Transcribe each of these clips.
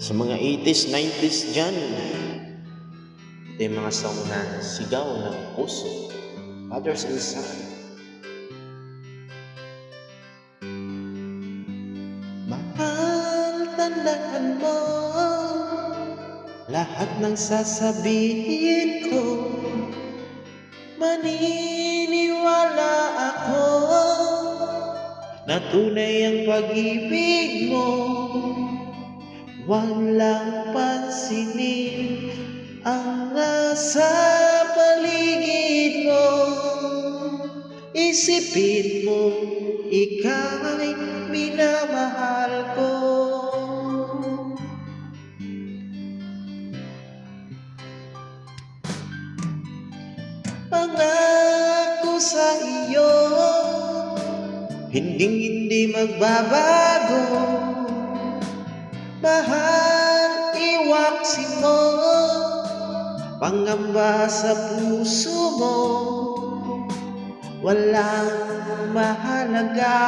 Sa mga 80s, 90s dyan, ito yung mga song na sigaw ng puso, fathers and son. Mahal, tandaan mo lahat ng sasabihin ko. Maniniwala ako na tunay ang pag-ibig mo. Walang pansinin ang nasa paligid mo. Isipin mo, ika'y minamahal ko. Pangako sa iyo, hindi magbabago. Mahal, iwaksi mo, pangamba sa puso mo. Walang mahalaga,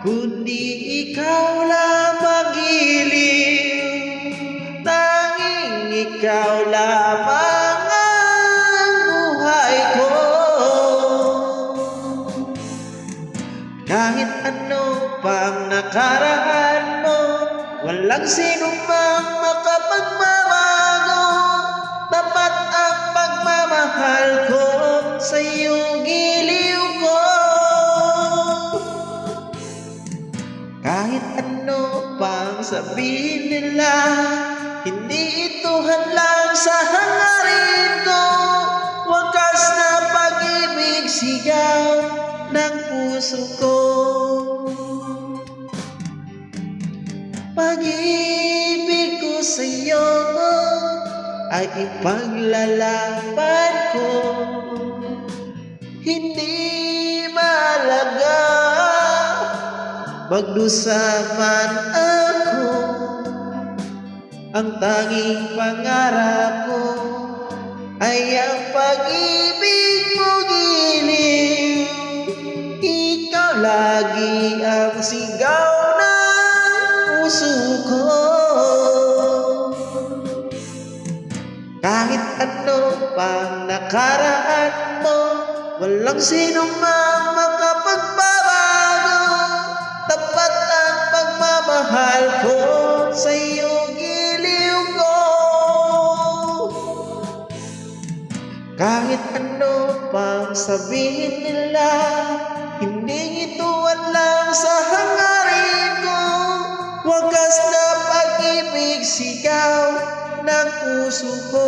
kundi ikaw lamang giliw. Tanging ikaw lamang ang buhay ko. Kahit ano pang nakaraan mo, walang sinumang makapagbabago. Tapat ang pagmamahal ko sa iyong giliw ko. Kahit ano pang sabihin nila, hindi ito hadlang sa hangarin ko. Wakas na pag-ibig, sigaw ng puso ko. Pag-ibig ko sa'yo ay ipaglalaban ko. Hindi mahalaga magdusa man ako. Ang tanging pangarap ko ay ang pag-ibig mo giliw. Ikaw lagi ang sigaw puso ko. Kahit ano pang nakaraan mo, walang sinumang makapagbabago. Tapat ang pagmamahal ko sa iyong giliw ko. Kahit ano pang sabihin nila, hindi ito hadlang sa hangarin ko. Wagas na pag-ibig, sigaw ng puso ko.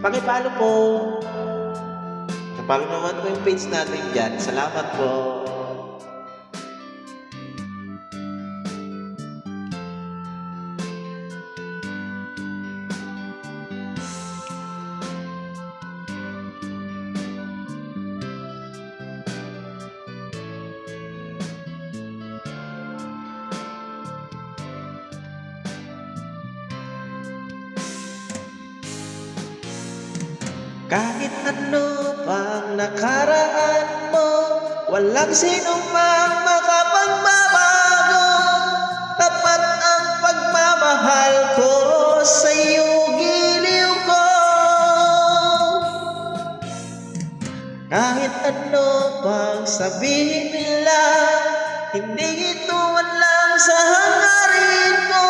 Pakipalo po. Kapalo naman po yung page natin dyan. Salamat po. Kahit ano pang nakaraan mo, walang sinumang makapagbabago. Tapat ang pagmamahal ko sa iyong giliw ko. Kahit ano pang sabihin nila, hindi ito hadlang sa hangarin ko.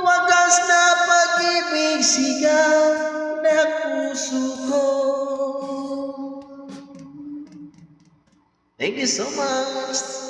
Wagas na pag-ibig, sigaw ng puso ko. Thank you so much.